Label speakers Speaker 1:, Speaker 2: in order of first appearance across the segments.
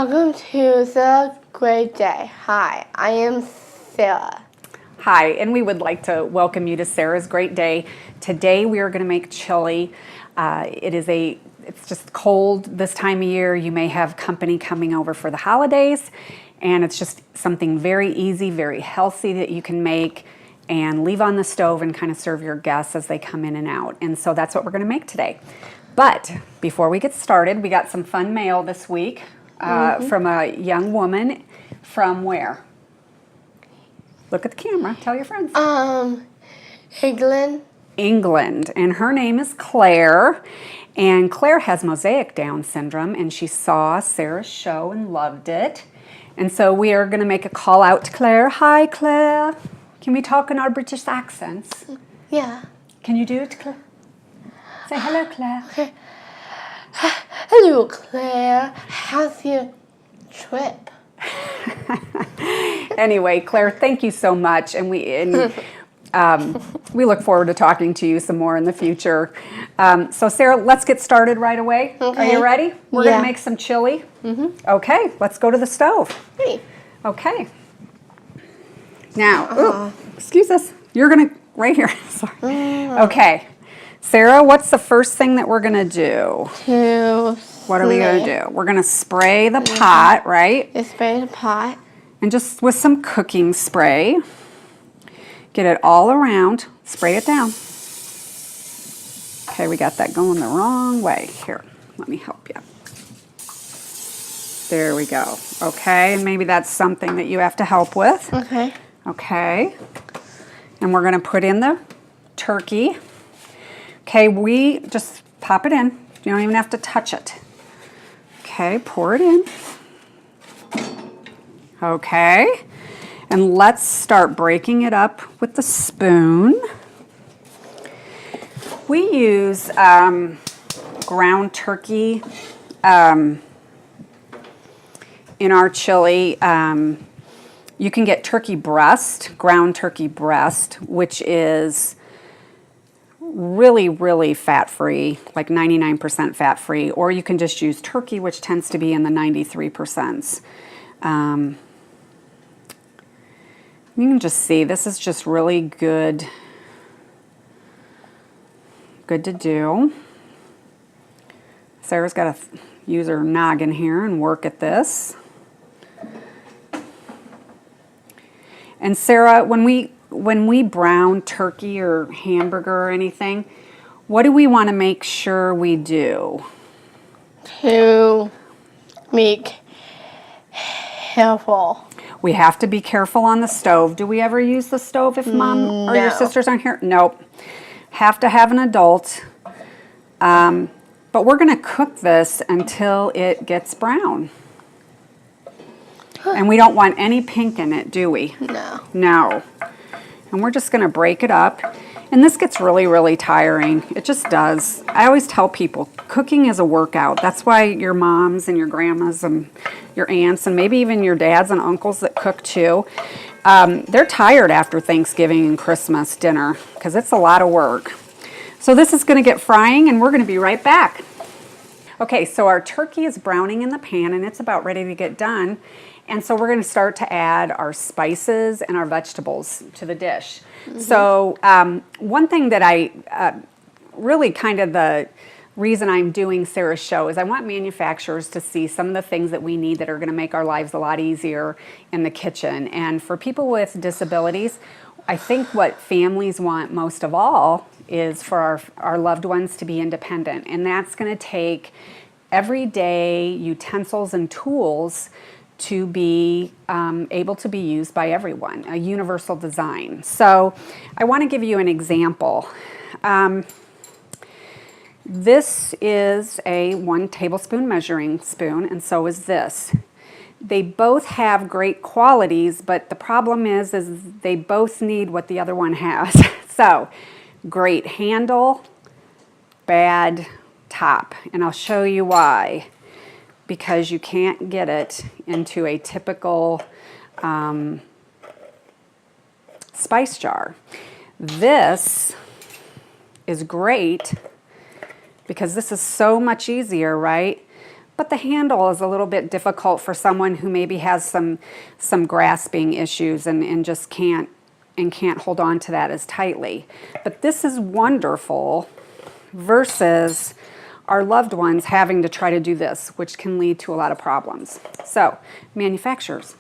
Speaker 1: Welcome to Sarah's Great Day. Hi, I am Sarah.
Speaker 2: Hi, and we would like to welcome you to Sarah's Great Day. Today we are going to make chili. It's just cold this time of year. You may have company coming over for the holidays, and it's just something very easy, very healthy that you can make and leave on the stove and kind of serve your guests as they come in and out. And so that's what we're going to make today. But before we get started, we got some fun mail this week from a young woman from where? Look at the camera. Tell your friends.
Speaker 1: England.
Speaker 2: England. And her name is Claire. And Claire has mosaic Down syndrome, and she saw Sarah's show and loved it. And so we are going to make a call out to Claire. Hi, Claire. Can we talk in our British accents?
Speaker 1: Yeah.
Speaker 2: Can you do it, Claire? Say hello, Claire.
Speaker 1: Okay. Hello, Claire. How's your trip?
Speaker 2: Anyway, Claire, thank you so much, and we look forward to talking to you some more in the future. So, Sarah, let's get started right away.
Speaker 1: Okay.
Speaker 2: Are you ready? We're going to make some chili. Okay, let's go to the stove.
Speaker 1: Hey.
Speaker 2: Okay. Now, excuse us. You're going to, right here. Sorry. Okay. Sarah, what's the first thing that we're going to do? What are we going to do? We're going to spray the pot, right?
Speaker 1: Spray the pot.
Speaker 2: And just with some cooking spray, get it all around, spray it down. Okay, we got that going the wrong way. Here, let me help you. There we go. Okay, and maybe that's something that you have to help with.
Speaker 1: Okay.
Speaker 2: Okay, and we're gonna put in the turkey. Okay, we just pop it in. You don't even have to touch it. Okay, pour it in. Okay, and let's start breaking it up with the spoon. We use ground turkey in our chili. You can get turkey breast, ground turkey breast, which is really, really fat-free, like 99% fat-free, or you can just use turkey, which tends to be in the 93%. You can just see, this is just really good to do. Sarah's got to use her noggin here and work at this. And Sarah, when we brown turkey or hamburger or anything, what do we want to make sure we do?
Speaker 1: To make careful.
Speaker 2: We have to be careful on the stove. Do we ever use the stove if mom or your sisters aren't here? Nope. Have to have an adult. But we're going to cook this until it gets brown. And we don't want any pink in it, do we?
Speaker 1: No.
Speaker 2: No. And we're just going to break it up. And this gets really, really tiring. It just does. I always tell people, cooking is a workout. That's why your moms and your grandmas and your aunts and maybe even your dads and uncles that cook too, they're tired after Thanksgiving and Christmas dinner because it's a lot of work. So this is going to get frying and we're going to be right back. Okay, so our turkey is browning in the pan and it's about ready to get done. And so we're going to start to add our spices and our vegetables to the dish. So one thing that I really kind of the reason I'm doing Sarah's show is I want manufacturers to see some of the things that we need that are going to make our lives a lot easier in the kitchen. And for people with disabilities, I think what families want most of all is for our loved ones to be independent. And that's going to take everyday utensils and tools to be able to be used by everyone, a universal design. So I want to give you an example. This is a 1 tablespoon measuring spoon, and so is this. They both have great qualities, but the problem is they both need what the other one has. So, great handle, bad top, and I'll show you why. Because you can't get it into a typical spice jar. This is great because this is so much easier, right? but the handle is a little bit difficult for someone who maybe has some grasping issues and just can't hold on to that as tightly. But this is wonderful versus our loved ones having to try to do this, which can lead to a lot of problems. So, manufacturers,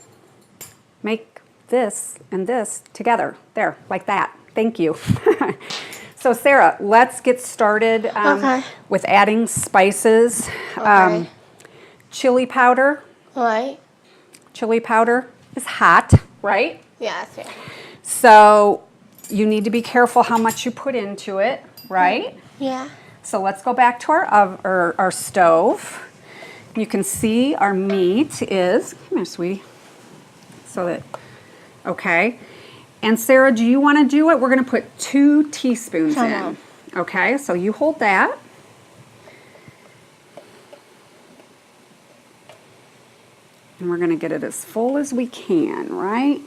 Speaker 2: make this and this together. There, like that. Thank you. So, Sarah, let's get started with adding spices.
Speaker 1: Okay.
Speaker 2: Chili powder.
Speaker 1: Right.
Speaker 2: Chili powder is hot, right?
Speaker 1: Yeah, that's it.
Speaker 2: So, you need to be careful how much you put into it, right?
Speaker 1: Yeah.
Speaker 2: So let's go back to our stove. You can see our meat is, come here, sweetie. So that, okay. And Sarah, do you want to do it? We're going to put 2 teaspoons in. Okay, so you hold that. And we're going to get it as full as we can, right?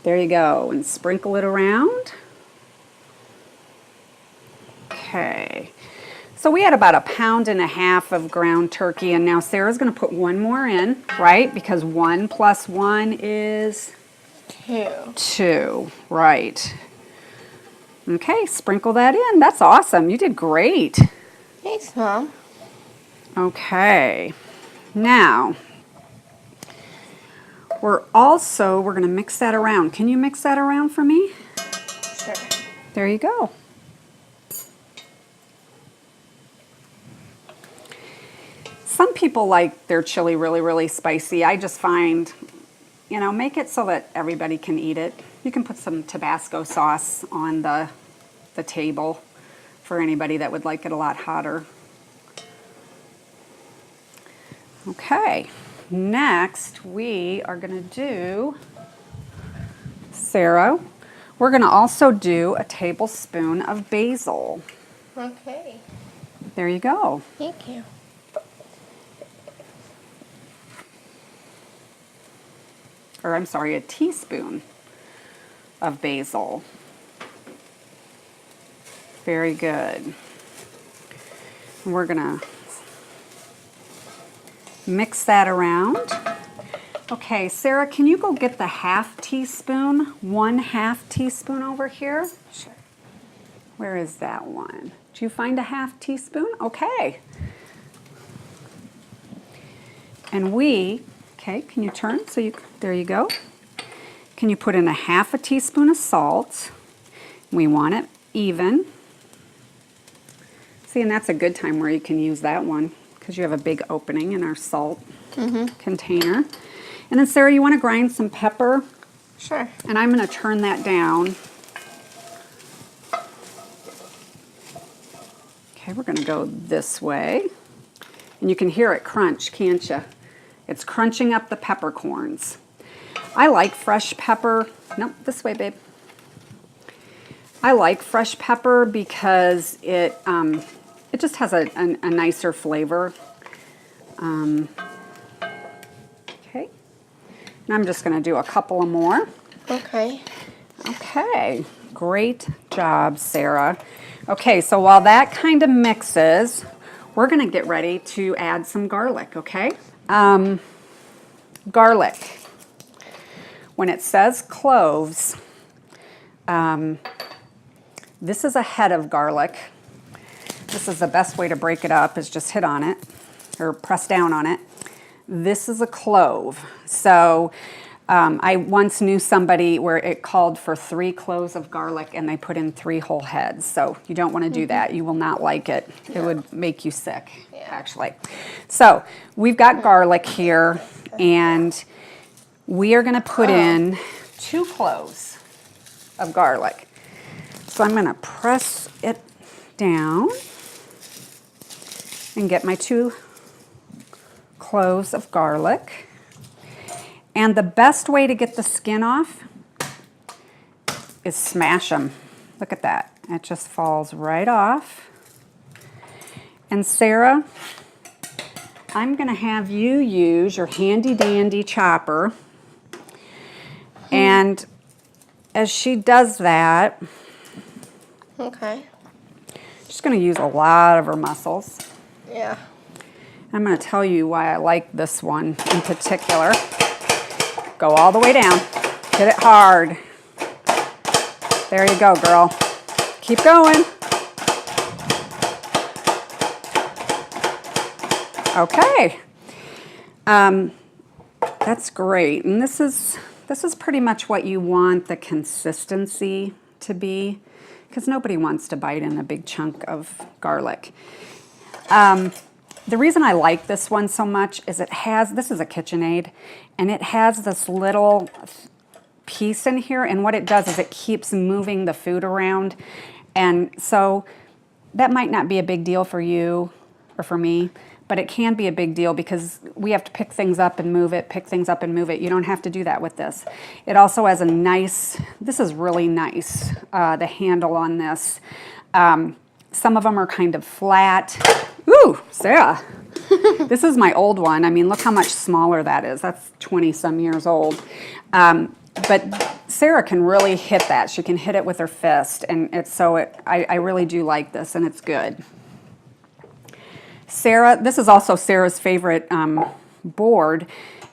Speaker 2: There you go. And sprinkle it around. Okay, so we had about 1.5 pounds of ground turkey, and now Sarah's going to put 1 more in, right? Because 1 + 1 is
Speaker 1: 2.
Speaker 2: 2, right? Okay, sprinkle that in. That's awesome. You did great.
Speaker 1: Thanks, Mom.
Speaker 2: Okay, now we're going to mix that around. Can you mix that around for me?
Speaker 1: Sure.
Speaker 2: There you go. Some people like their chili really, really spicy. I just find, make it so that everybody can eat it. You can put some Tabasco sauce on the table for anybody that would like it a lot hotter. Okay, next we are going to do, Sarah, we're going to also do a tablespoon of basil.
Speaker 1: Okay.
Speaker 2: There you go.
Speaker 1: Thank you.
Speaker 2: Or I'm sorry, a teaspoon of basil. Very good. And we're gonna mix that around. Okay, Sarah, can you go get the 1/2 teaspoon, 1/2 teaspoon over here?
Speaker 1: Sure.
Speaker 2: Where is that one? Did you find a 1/2 teaspoon? Okay. And okay, can you turn? There you go. Can you put in 1/2 teaspoon of salt? We want it even. See, and that's a good time where you can use that one because you have a big opening in our salt container. And then Sarah, you want to grind some pepper?
Speaker 1: Sure.
Speaker 2: And I'm going to turn that down. Okay, we're going to go this way. And you can hear it crunch, can't you? It's crunching up the peppercorns. I like fresh pepper. Nope, this way, babe. I like fresh pepper because it just has a nicer flavor. Okay. And I'm just going to do a couple of more.
Speaker 1: Okay.
Speaker 2: Okay. Great job, Sarah. Okay, so while that kind of mixes, we're going to get ready to add some garlic, okay? Garlic. When it says cloves, this is a head of garlic. This is the best way to break it up, is just hit on it or press down on it. This is a clove. So I once knew somebody where it called for 3 cloves of garlic and they put in 3 whole heads. So you don't want to do that. You will not like it. It would make you sick, actually. So we've got garlic here, and we are going to put in 2 cloves of garlic. So I'm going to press it down and get my 2 cloves of garlic. And the best way to get the skin off is smash them. Look at that. It just falls right off. And Sarah, I'm going to have you use your handy dandy chopper. And as she does that,
Speaker 1: okay,
Speaker 2: She's going to use a lot of her muscles.
Speaker 1: Yeah.
Speaker 2: I'm going to tell you why I like this one in particular. Go all the way down. Hit it hard. There you go, girl. Keep going. Okay. That's great. And this is pretty much what you want the consistency to be, because nobody wants to bite in a big chunk of garlic. The reason I like this one so much is this is a KitchenAid, and it has this little piece in here, and what it does is it keeps moving the food around. And so that might not be a big deal for you or for me, but it can be a big deal because we have to pick things up and move it, pick things up and move it. You don't have to do that with this. It also has this is really nice, the handle on this. Some of them are kind of flat. Ooh, Sarah. This is my old one. I mean, look how much smaller that is. That's 20-some years old. But Sarah can really hit that. She can hit it with her fist. And I really do like this, and it's good. This is also Sarah's favorite board,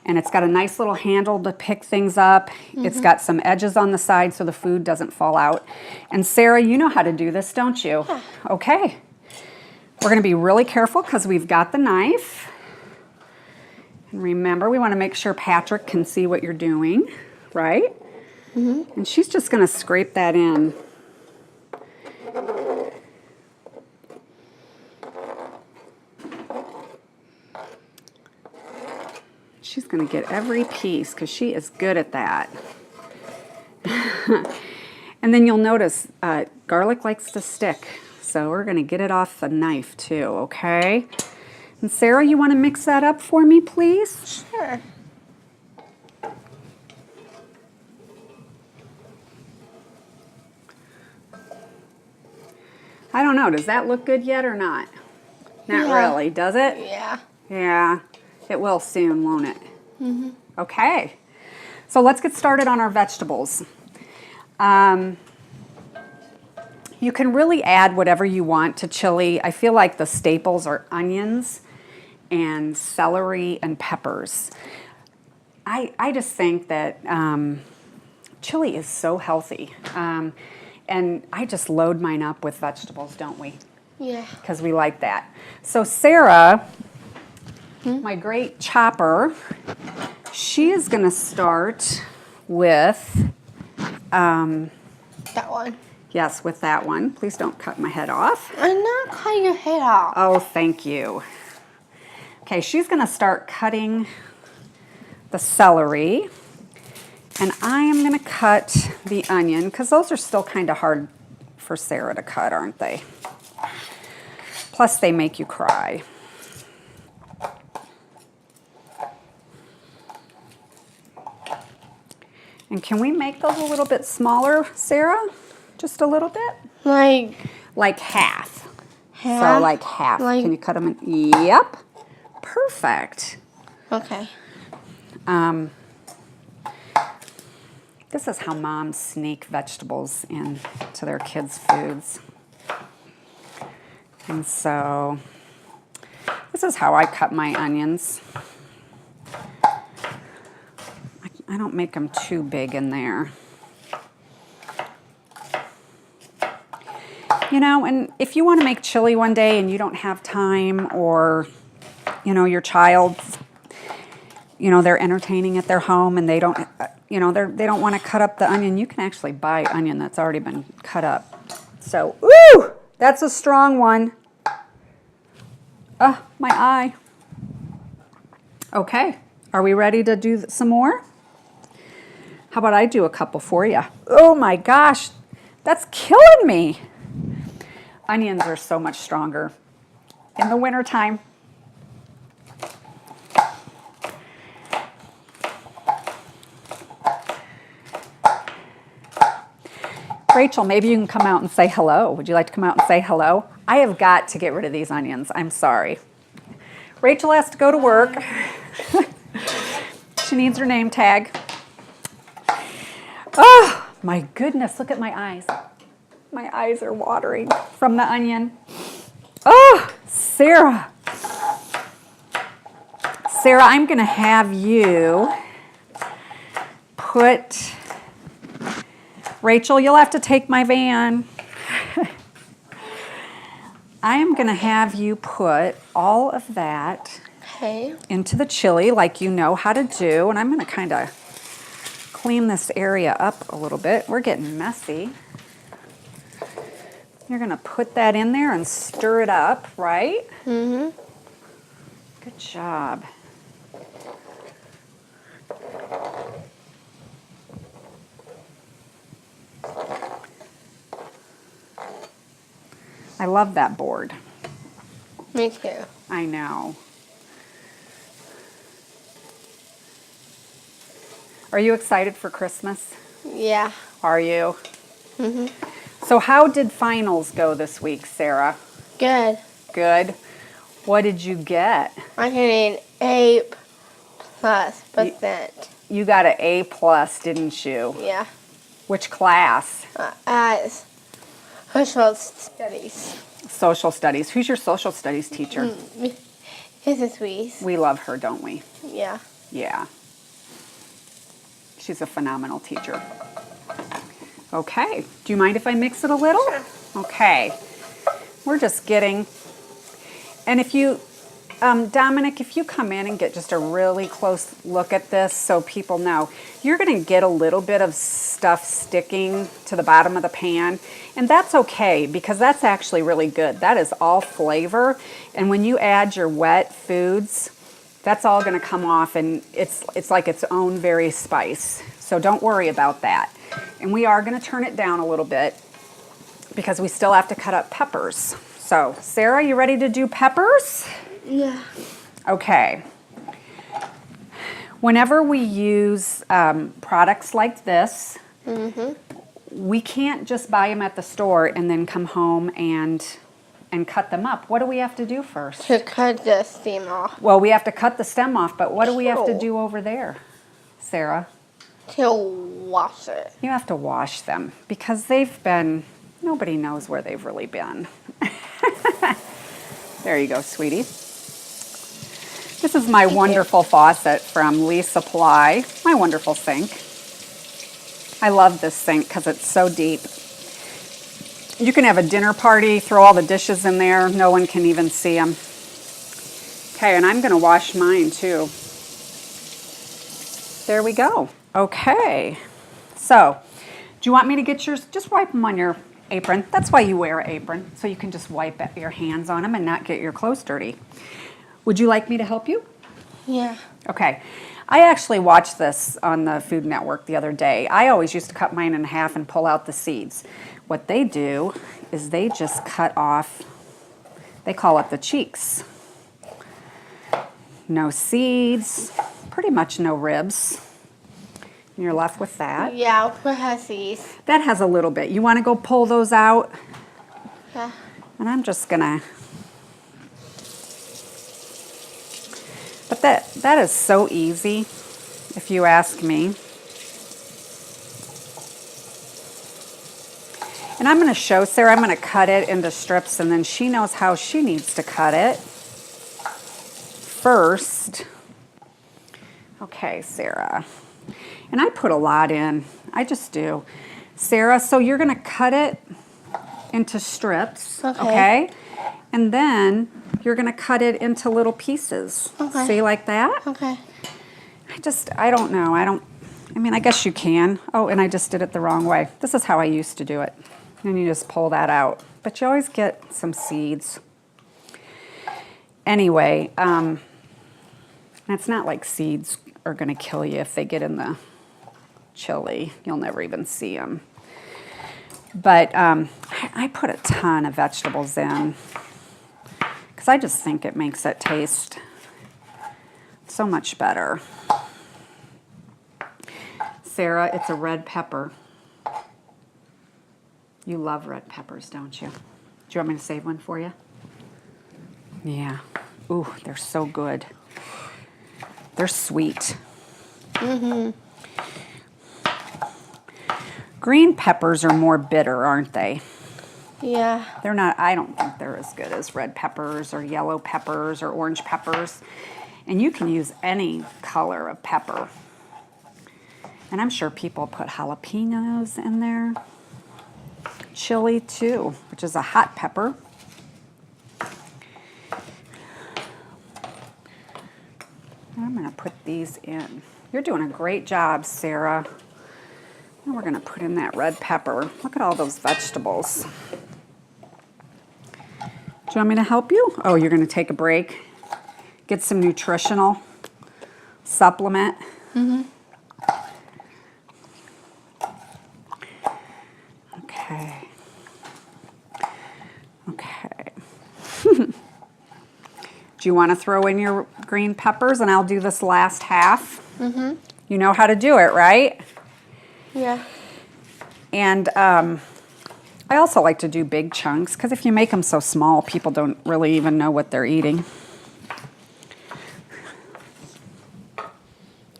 Speaker 2: and it's got a nice little handle to pick things up. Mm-hmm. It's got some edges on the side so the food doesn't fall out. And Sarah, you know how to do this, don't you? Yeah. Okay. We're going to be really careful because we've got the knife. And remember, we want to make sure Patrick can see what you're doing, right? Mm-hmm. And she's just going to scrape that in. She's going to get every piece because she is good at that. And then you'll notice garlic likes to stick. So we're going to get it off the knife too, okay? And Sarah, you want to mix that up for me, please?
Speaker 1: Sure.
Speaker 2: I don't know. Does that look good yet or not? Not really, does it?
Speaker 1: Yeah.
Speaker 2: Yeah. It will soon, won't it? Mm-hmm. Okay. So let's get started on our vegetables. You can really add whatever you want to chili. I feel like the staples are onions and celery and peppers. I just think that chili is so healthy. And I just load mine up with vegetables, don't we?
Speaker 1: Yeah.
Speaker 2: Because we like that. So Sarah, my great chopper, she is going to start with...
Speaker 1: that one.
Speaker 2: Yes, with that one. Please don't cut my head off.
Speaker 1: I'm not cutting your head off.
Speaker 2: Oh, thank you. Okay, she's going to start cutting the celery. And I am going to cut the onion, because those are still kind of hard for Sarah to cut, aren't they? Plus, they make you cry. And can we make those a little bit smaller, Sarah? Just a little bit? Like half.
Speaker 1: Half?
Speaker 2: So like half. Can you cut them in? Yep. Perfect.
Speaker 1: Okay.
Speaker 2: This is how moms sneak vegetables into their kids' foods. And so this is how I cut my onions. I don't make them too big in there. You know, and if you want to make chili one day and you don't have time, or, you know, your child, you know, they're entertaining at their home and they don't, you know, they don't want to cut up the onion, you can actually buy onion that's already been cut up. So, ooh, that's a strong one. My eye. Okay, are we ready to do some more? How about I do a couple for you? Oh my gosh, that's killing me. Onions are so much stronger in the wintertime. Rachel, maybe you can come out and say hello. Would you like to come out and say hello? I have got to get rid of these onions. I'm sorry. Rachel has to go to work. She needs her name tag. Oh, my goodness, look at my eyes. My eyes are watering from the onion. Sarah. Sarah, I'm going to have you put... Rachel, you'll have to take my van. I am going to have you put all of that into the chili like you know how to do. And I'm going to kind of clean this area up a little bit. We're getting messy. You're going to put that in there and stir it up, right? Mm-hmm. Good job. I love that board.
Speaker 1: Me too.
Speaker 2: I know. Are you excited for Christmas?
Speaker 1: Yeah.
Speaker 2: Are you? Mm-hmm. So how did finals go this week, Sarah?
Speaker 1: Good.
Speaker 2: Good. What did you get?
Speaker 1: I got an 8+%.
Speaker 2: You got an A+, didn't you?
Speaker 1: Yeah.
Speaker 2: Which class?
Speaker 1: As social studies.
Speaker 2: Social studies. Who's your social studies teacher?
Speaker 1: Mrs. Weiss.
Speaker 2: We love her, don't we?
Speaker 1: Yeah.
Speaker 2: Yeah. She's a phenomenal teacher. Okay. Do you mind if I mix it a little?
Speaker 1: Sure.
Speaker 2: Okay. We're just getting... And if you... Dominic, if you come in and get just a really close look at this so people know, you're going to get a little bit of stuff sticking to the bottom of the pan. And that's okay because that's actually really good. That is all flavor. And when you add your wet foods, that's all going to come off and it's like its own very spice. So don't worry about that. And we are going to turn it down a little bit because we still have to cut up peppers. So, Sarah, you ready to do peppers?
Speaker 1: Yeah.
Speaker 2: Okay. Whenever we use products like this, we can't just buy them at the store and then come home and cut them up. What do we have to do first?
Speaker 1: To cut the stem off.
Speaker 2: Well, we have to cut the stem off, but what do we have to do over there, Sarah?
Speaker 1: To wash it.
Speaker 2: You have to wash them because they've been, nobody knows where they've really been. There you go, sweetie. This is my wonderful faucet from Lee Supply, my wonderful sink. I love this sink because it's so deep. You can have a dinner party, throw all the dishes in there, no one can even see them. Okay, and I'm going to wash mine too. There we go. Okay, so do you want me to get yours? Just wipe them on your apron. That's why you wear an apron, so you can just wipe your hands on them and not get your clothes dirty. Would you like me to help you?
Speaker 1: Yeah.
Speaker 2: Okay. I actually watched this on the Food Network the other day. I always used to cut mine in half and pull out the seeds. What they do is they just cut off, they call it the cheeks. No seeds, pretty much no ribs. And you're left with that.
Speaker 1: Yeah, what has these?
Speaker 2: That has a little bit. You want to go pull those out?
Speaker 1: Yeah.
Speaker 2: And I'm just gonna... But that is so easy, if you ask me. And I'm gonna show Sarah, I'm gonna cut it into strips and then she knows how she needs to cut it first. Okay, Sarah. And I put a lot in, I just do. Sarah, so you're gonna cut it into strips, okay? And then you're gonna cut it into little pieces.
Speaker 1: Okay.
Speaker 2: See, like that?
Speaker 1: Okay.
Speaker 2: I don't know, I mean, I guess you can. Oh, and I just did it the wrong way. This is how I used to do it. And you just pull that out. But you always get some seeds. Anyway, it's not like seeds are gonna kill you if they get in the chili. You'll never even see them. But I put a ton of vegetables in because I just think it makes it taste so much better. Sarah, it's a red pepper. You love red peppers, don't you? Do you want me to save one for you? Yeah. Ooh, they're so good. They're sweet. Mm-hmm. Green peppers are more bitter, aren't they?
Speaker 1: Yeah.
Speaker 2: They're not, I don't think they're as good as red peppers or yellow peppers or orange peppers. And you can use any color of pepper. And I'm sure people put jalapenos in there. Chili too, which is a hot pepper. I'm going to put these in. You're doing a great job, Sarah. Now we're going to put in that red pepper. Look at all those vegetables. Do you want me to help you? Oh, you're going to take a break? Get some nutritional supplement? Mm-hmm. Okay. Okay. Do you want to throw in your green peppers and I'll do this last half? Mm-hmm. You know how to do it, right?
Speaker 1: Yeah.
Speaker 2: And I also like to do big chunks because if you make them so small, people don't really even know what they're eating.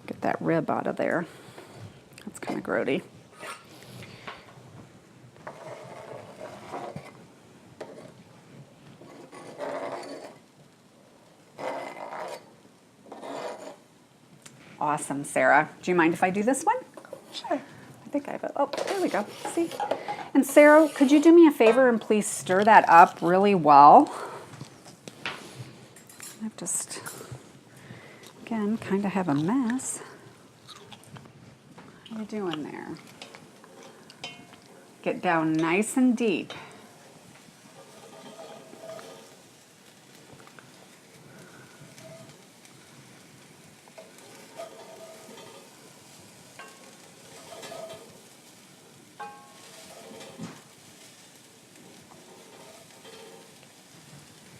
Speaker 2: Get that rib out of there. That's kind of grody. Awesome, Sarah. Do you mind if I do this one?
Speaker 1: Sure.
Speaker 2: I think I have it. Oh, there we go. See? And Sarah, could you do me a favor and please stir that up really well? I've just, again, kind of have a mess. How are you doing there? Get down nice and deep.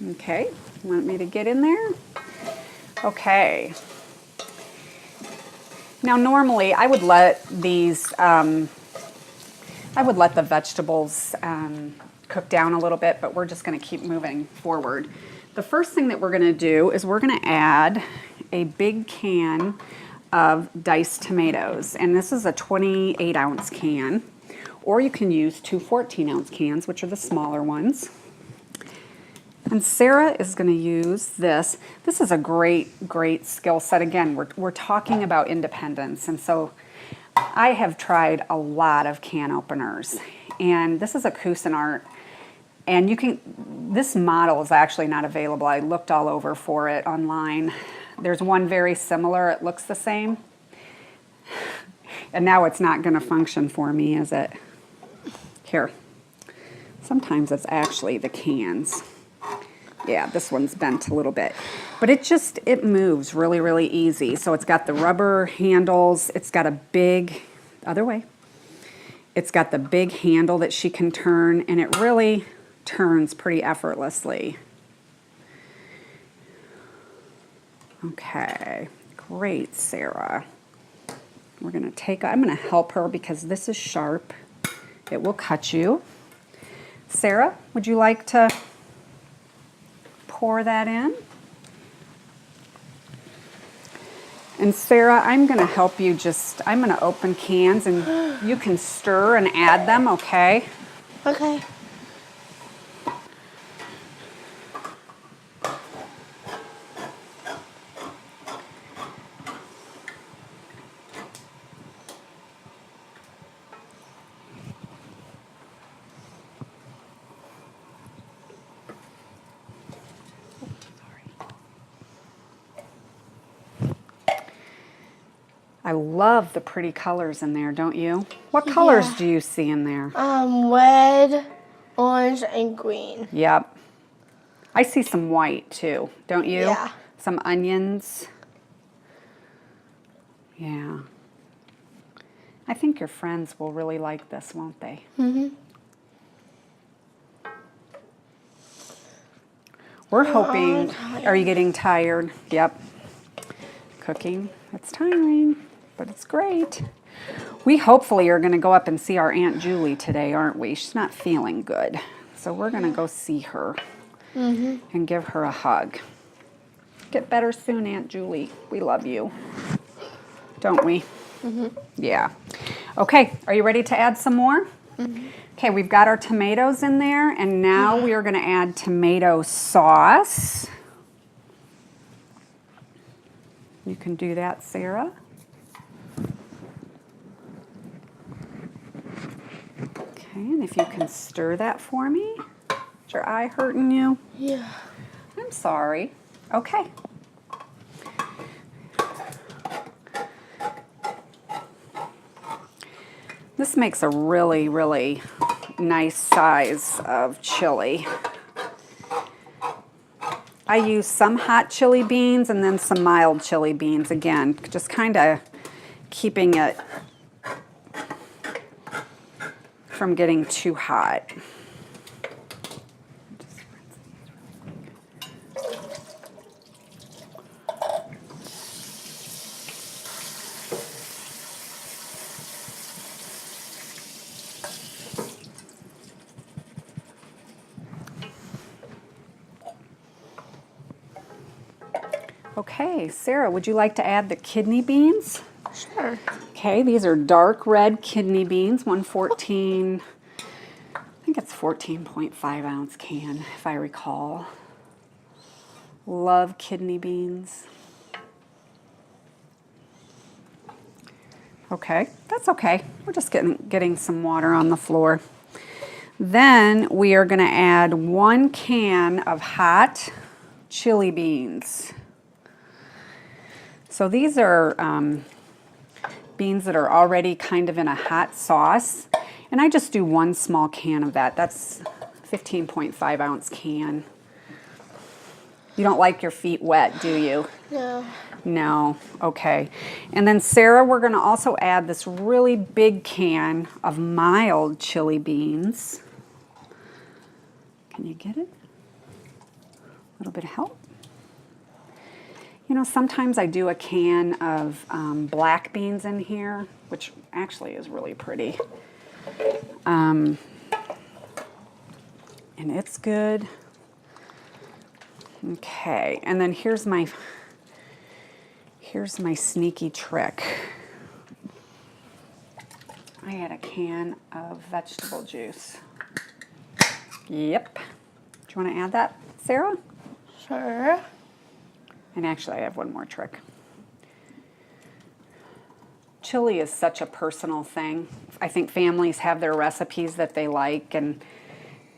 Speaker 2: Okay, want me to get in there? Okay. Now normally I would let these, I would let the vegetables cook down a little bit, but we're just gonna keep moving forward. The first thing that we're gonna do is we're gonna add a big can of diced tomatoes. And this is a 28-ounce can, or you can use two 14-ounce cans, which are the smaller ones. And Sarah is going to use this. This is a great, great skill set. Again, we're talking about independence. And so I have tried a lot of can openers. And this is a Cuisinart. And you can, this model is actually not available. I looked all over for it online. There's one very similar. It looks the same. And now it's not going to function for me, is it? Here. Sometimes it's actually the cans. Yeah, this one's bent a little bit. But it moves really, really easy. So it's got the rubber handles. It's got a big, other way. It's got the big handle that she can turn, and it really turns pretty effortlessly. Okay, great, Sarah. We're gonna I'm gonna help her because this is sharp. It will cut you. Sarah, would you like to pour that in? And Sarah, I'm going to help you I'm going to open cans and you can stir and add them, okay?
Speaker 1: Okay.
Speaker 2: I love the pretty colors in there, don't you? What colors do you see in there?
Speaker 1: Red, orange, and green.
Speaker 2: Yep. I see some white too, don't you?
Speaker 1: Yeah.
Speaker 2: Some onions. Yeah. I think your friends will really like this, won't they? Mm-hmm. We're hoping, are you getting tired? Yep. Cooking, it's tiring, but it's great. We hopefully are going to go up and see our Aunt Julie today, aren't we? She's not feeling good. So we're going to go see her and give her a hug. Get better soon, Aunt Julie. We love you. Don't we? Yeah. Okay, are you ready to add some more? Okay, we've got our tomatoes in there, and now we are going to add tomato sauce. You can do that, Sarah. Okay, and if you can stir that for me. Is your eye hurting you?
Speaker 1: Yeah.
Speaker 2: I'm sorry. Okay. This makes a really, really nice size of chili. I use some hot chili beans and then some mild chili beans. Again, just kind of keeping it from getting too hot. Okay, Sarah, would you like to add the kidney beans?
Speaker 1: Sure.
Speaker 2: Okay, these are dark red kidney beans, 114, I think it's 14.5 ounce can, if I recall. Love kidney beans. Okay, that's okay. We're just getting some water on the floor. Then we are going to add 1 can of hot chili beans. So these are beans that are already kind of in a hot sauce. And I just do 1 small can of that. That's 15.5 ounce can. You don't like your feet wet, do you?
Speaker 1: No.
Speaker 2: No, okay. And then Sarah, we're going to also add this really big can of mild chili beans. Can you get it? A little bit of help. You know, sometimes I do a can of black beans in here, which actually is really pretty. And it's good. Okay, and then here's my sneaky trick. I add a can of vegetable juice. Yep. Do you want to add that, Sarah?
Speaker 1: Sure.
Speaker 2: And actually, I have one more trick. Chili is such a personal thing. I think families have their recipes that they like, and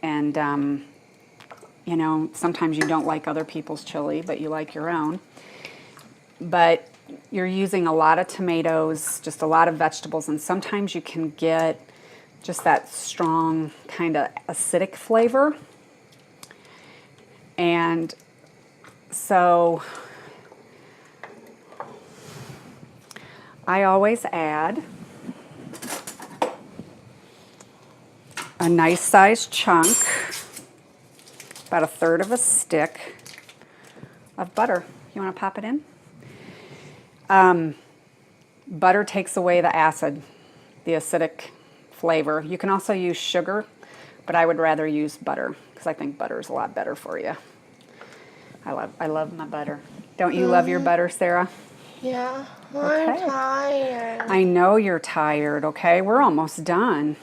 Speaker 2: you know, sometimes you don't like other people's chili, but you like your own. But you're using a lot of tomatoes, just a lot of vegetables, and sometimes you can get just that strong kind of acidic flavor. And so I always add a nice sized chunk, about 1/3 of a stick of butter. You want to pop it in? Butter takes away the acid, the acidic flavor. You can also use sugar, but I would rather use butter because I think butter is a lot better for you. I love my butter. Don't you love your butter, Sarah?
Speaker 1: Yeah.
Speaker 2: Okay.
Speaker 1: I'm tired.
Speaker 2: I know you're tired, okay? We're almost done.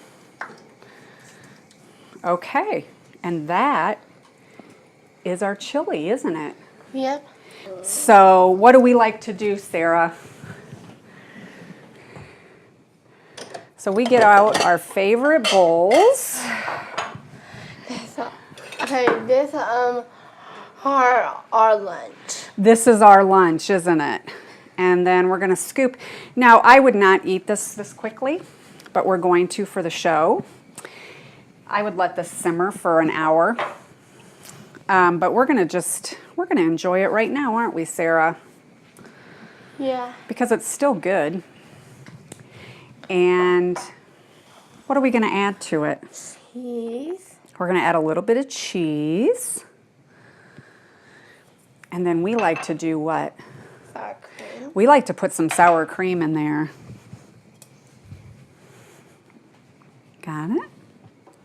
Speaker 2: Okay, and that is our chili, isn't it?
Speaker 1: Yep.
Speaker 2: So what do we like to do, Sarah? So we get out our favorite bowls.
Speaker 1: Okay, this our lunch.
Speaker 2: This is our lunch, isn't it? And then we're going to scoop. Now, I would not eat this quickly, but we're going to for the show. I would let this simmer for an hour. But we're going to enjoy it right now, aren't we, Sarah?
Speaker 1: Yeah.
Speaker 2: Because it's still good. And what are we going to add to it?
Speaker 1: Cheese.
Speaker 2: We're going to add a little bit of cheese. And then we like to do what?
Speaker 1: Sour cream.
Speaker 2: We like to put some sour cream in there. Got it?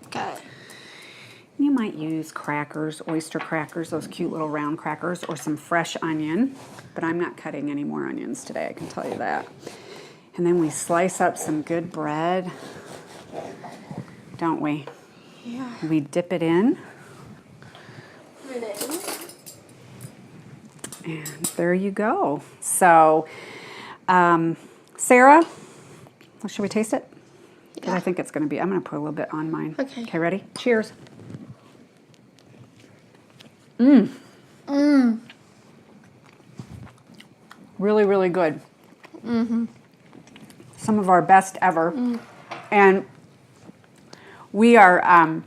Speaker 1: Got it.
Speaker 2: You might use crackers, oyster crackers, those cute little round crackers, or some fresh onion. But I'm not cutting any more onions today, I can tell you that. And then we slice up some good bread. don't we?
Speaker 1: Yeah.
Speaker 2: We dip it in. And there you go. So, Sarah, should we taste it? Because I think it's going to be, I'm going to put a little bit on mine.
Speaker 1: Okay.
Speaker 2: Okay, ready? Cheers. Really, really good. Some of our best ever. And we are,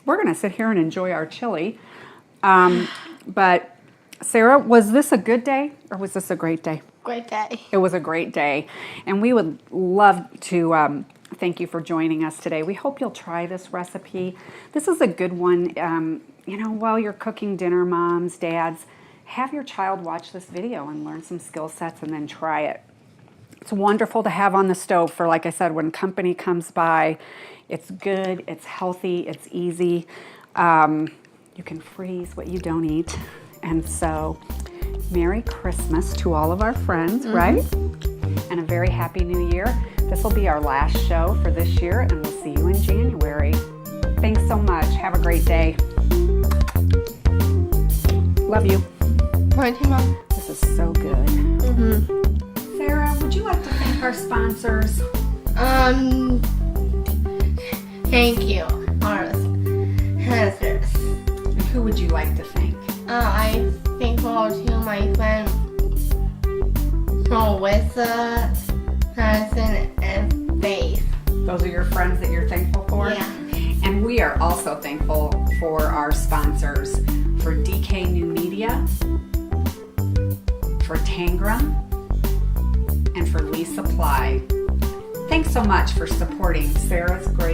Speaker 2: we're going to sit here and enjoy our chili. But Sarah, was this a good day or was this a great day?
Speaker 1: Great day.
Speaker 2: It was a great day. And we would love to thank you for joining us today. We hope you'll try this recipe. This is a good one. You know, while you're cooking dinner, moms, dads, have your child watch this video and learn some skill sets and then try it. It's wonderful to have on the stove for, like I said, when company comes by. It's good, it's healthy, it's easy. You can freeze what you don't eat. And so, Merry Christmas to all of our friends, right? And a very Happy New Year. This will be our last show for this year, and we'll see you in January. Thanks so much. Have a great day. Love you.
Speaker 1: Mom.
Speaker 2: This is so good. Sarah, would you like to thank our sponsors?
Speaker 1: Thank you, our sponsors.
Speaker 2: And who would you like to thank?
Speaker 1: I thankful to my friend Melissa, Harrison, and Faith.
Speaker 2: Those are your friends that you're thankful for?
Speaker 1: Yeah.
Speaker 2: And we are also thankful for our sponsors, for DK New Media, for Tangram, and for Lee Supply. Thanks so much for supporting Sarah's Great